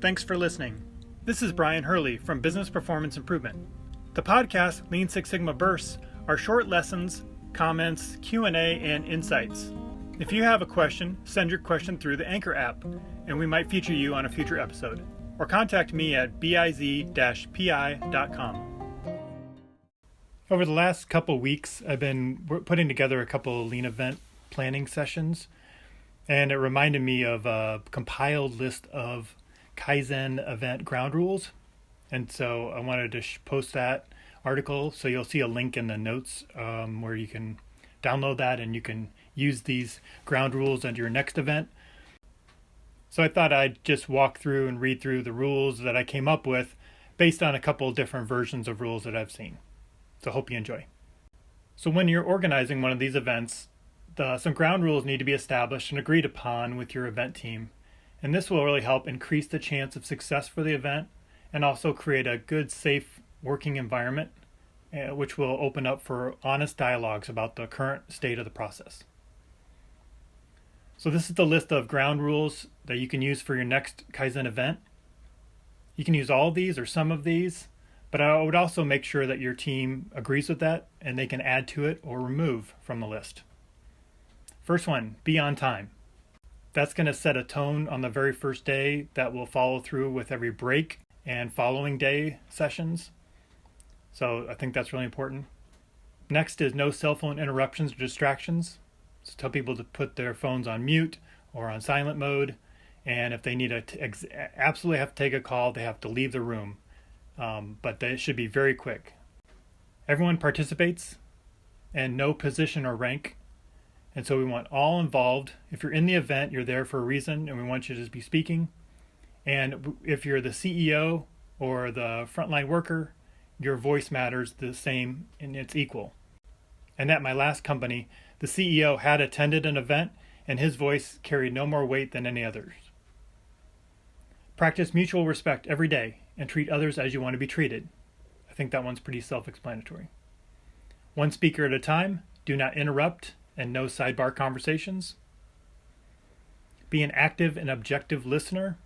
Thanks for listening. This is Brian Hurley from Business Performance Improvement. The podcast Lean Six Sigma Bursts are short lessons, comments, Q&A, and insights. If you have a question, send your question through the Anchor app, and we might feature you on a future episode. Or contact me at biz-pi.com. Over the last couple weeks, I've been putting together a couple lean event planning sessions, and it reminded me of a compiled list of Kaizen event ground rules. And so I wanted to post that article, so you'll see a link in the notes where you can download that and you can use these ground rules at your next event. So I thought I'd just walk through and read through the rules that I came up with based on a couple different versions of rules that I've seen. So hope you enjoy. So when you're organizing one of these events, some ground rules need to be established and agreed upon with your event team. And this will really help increase the chance of success for the event and also create a good, safe working environment, which will open up for honest dialogues about the current state of the process. So this is the list of ground rules that you can use for your next Kaizen event. You can use all of these or some of these, but I would also make sure that your team agrees with that and they can add to it or remove from the list. First one, be on time. That's going to set a tone on the very first day that will follow through with every break and following day sessions. So I think that's really important. Next is no cell phone interruptions or distractions. So tell people to put their phones on mute or on silent mode. And if they need to absolutely have to take a call, they have to leave the room. But they should be very quick. Everyone participates and no position or rank. And so we want all involved. If you're in the event, you're there for a reason and we want you to be speaking. And if you're the CEO or the frontline worker, your voice matters the same and it's equal. And at my last company, the CEO had attended an event and his voice carried no more weight than any others. Practice mutual respect every day and treat others as you want to be treated. I think that one's pretty self-explanatory. One speaker at a time, do not interrupt, and no sidebar conversations. Be an active and objective listener.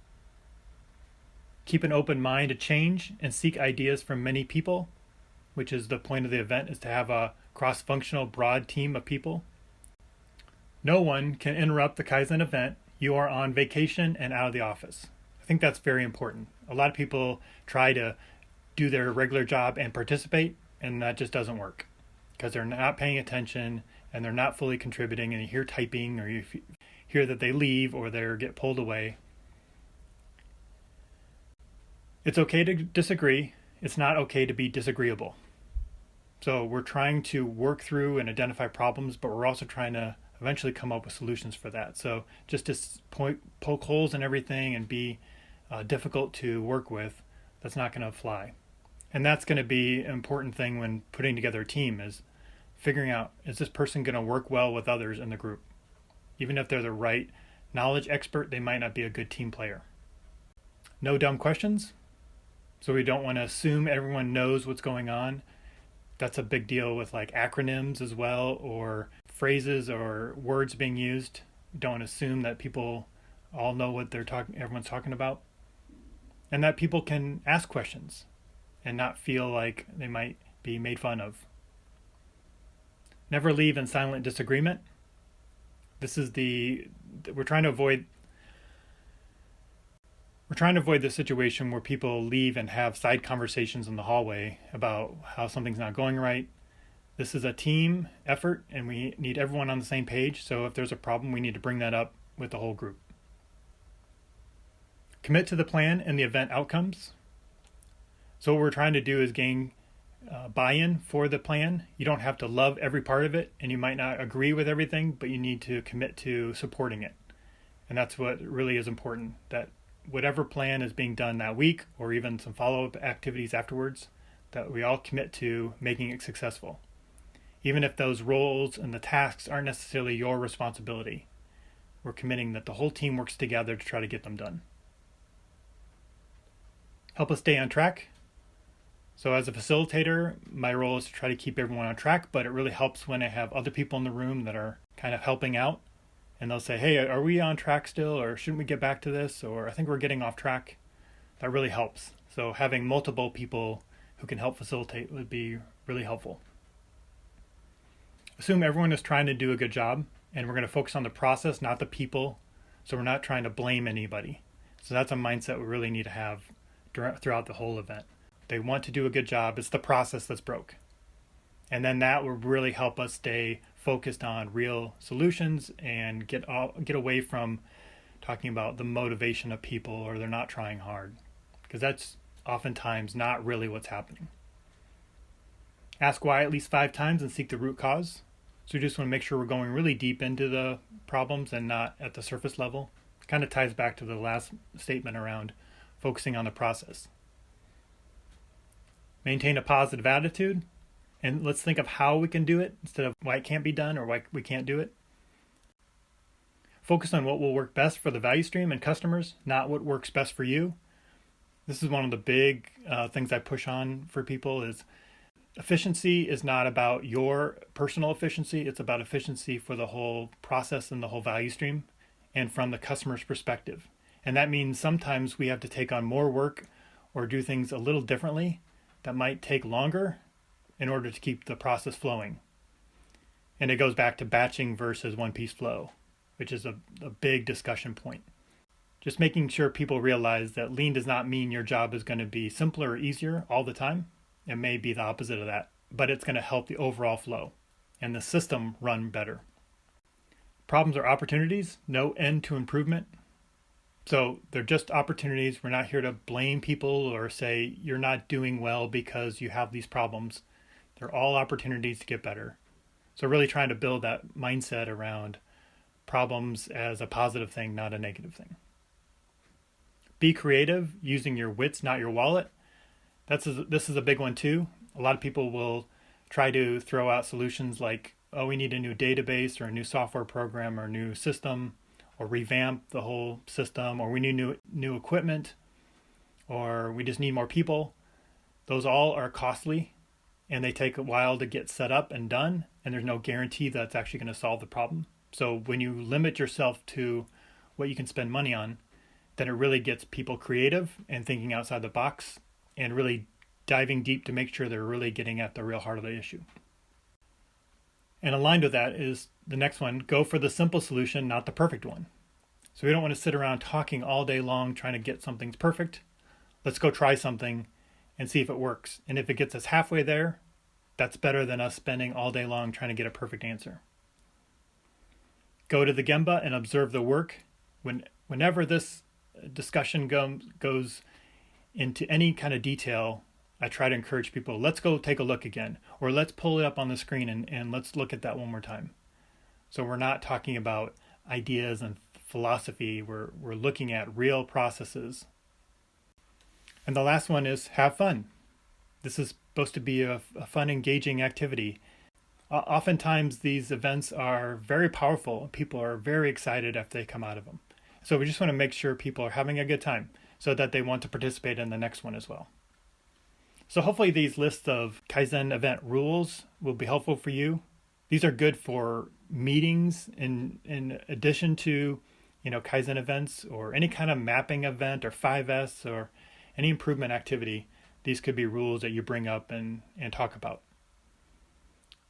Keep an open mind to change and seek ideas from many people, which is the point of the event, is to have a cross-functional broad team of people. No one can interrupt the Kaizen event. You are on vacation and out of the office. I think that's very important. A lot of people try to do their regular job and participate, and that just doesn't work because they're not paying attention and they're not fully contributing, and you hear typing or you hear that they leave or they get pulled away. It's okay to disagree. It's not okay to be disagreeable. So we're trying to work through and identify problems, but we're also trying to eventually come up with solutions for that. So just to poke holes in everything and be difficult to work with, that's not going to fly. And that's going to be an important thing when putting together a team, is figuring out, is this person going to work well with others in the group? Even if they're the right knowledge expert, they might not be a good team player. No dumb questions. So we don't want to assume everyone knows what's going on. That's a big deal with like acronyms as well, or phrases or words being used. Don't assume that people all know what everyone's talking about. And that people can ask questions and not feel like they might be made fun of. Never leave in silent disagreement. This is we're trying to avoid the situation where people leave and have side conversations in the hallway about how something's not going right. This is a team effort and we need everyone on the same page. So if there's a problem, we need to bring that up with the whole group. Commit to the plan and the event outcomes. So what we're trying to do is gain buy-in for the plan. You don't have to love every part of it and you might not agree with everything, but you need to commit to supporting it. And that's what really is important, that whatever plan is being done that week or even some follow-up activities afterwards, that we all commit to making it successful. Even if those roles and the tasks aren't necessarily your responsibility, we're committing that the whole team works together to try to get them done. Help us stay on track. So as a facilitator, my role is to try to keep everyone on track, but it really helps when I have other people in the room that are kind of helping out. And they'll say, hey, are we on track still? Or shouldn't we get back to this? Or I think we're getting off track. that really helps. So having multiple people who can help facilitate would be really helpful. Assume everyone is trying to do a good job, and we're going to focus on the process, not the people. So we're not trying to blame anybody. So that's a mindset we really need to have throughout the whole event. They want to do a good job. It's the process that's broke. And then that will really help us stay focused on real solutions and get away from talking about the motivation of people or they're not trying hard, because that's oftentimes not really what's happening. Ask why at least 5 times and seek the root cause. So we just want to make sure we're going really deep into the problems and not at the surface level. It kind of ties back to the last statement around focusing on the process. Maintain a positive attitude, and let's think of how we can do it instead of why it can't be done or why we can't do it. Focus on what will work best for the value stream and customers, not what works best for you. This is one of the big things I push on for people is efficiency is not about your personal efficiency. It's about efficiency for the whole process and the whole value stream and from the customer's perspective. And that means sometimes we have to take on more work or do things a little differently that might take longer in order to keep the process flowing. And it goes back to batching versus one-piece flow, which is a big discussion point. Just making sure people realize that lean does not mean your job is going to be simpler or easier all the time. It may be the opposite of that, but it's going to help the overall flow and the system run better. Problems are opportunities, no end to improvement. So they're just opportunities. We're not here to blame people or say you're not doing well because you have these problems. They're all opportunities to get better. So really trying to build that mindset around problems as a positive thing, not a negative thing. Be creative, using your wits, not your wallet. This is a big one too. A lot of people will try to throw out solutions like, oh, we need a new database or a new software program or a new system, or revamp the whole system, or we need new equipment, or we just need more people. Those all are costly and they take a while to get set up and done, and there's no guarantee that's actually going to solve the problem. So when you limit yourself to what you can spend money on, then it really gets people creative and thinking outside the box and really diving deep to make sure they're really getting at the real heart of the issue. And aligned with that is the next one, go for the simple solution, not the perfect one. So we don't want to sit around talking all day long trying to get something perfect. Let's go try something and see if it works. And if it gets us halfway there, that's better than us spending all day long trying to get a perfect answer. Go to the Gemba and observe the work. Whenever this discussion goes into any kind of detail, I try to encourage people, let's go take a look again, or let's pull it up on the screen and let's look at that one more time. So we're not talking about ideas and philosophy, we're looking at real processes. And the last one is have fun. This is supposed to be a fun, engaging activity. Oftentimes these events are very powerful. People are very excited after they come out of them. So we just want to make sure people are having a good time so that they want to participate in the next one as well. So hopefully these lists of Kaizen event rules will be helpful for you. These are good for meetings in addition to, Kaizen events or any kind of mapping event or 5S or any improvement activity. These could be rules that you bring up and talk about.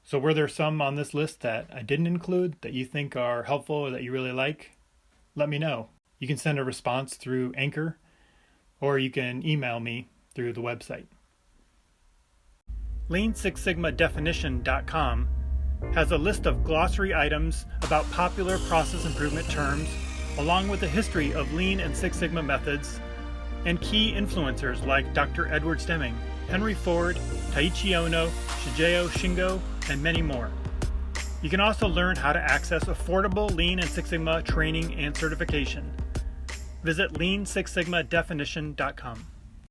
So were there some on this list that I didn't include that you think are helpful or that you really like? Let me know. You can send a response through Anchor, or you can email me through the website. Lean6sigmadefinition.com has a list of glossary items about popular process improvement terms, along with the history of Lean and Six Sigma methods, and key influencers like Dr. Edward Stemming, Henry Ford, Taiichi Ono, Shigeo Shingo, and many more. You can also learn how to access affordable Lean and Six Sigma training and certification. Visit Lean6sigmadefinition.com.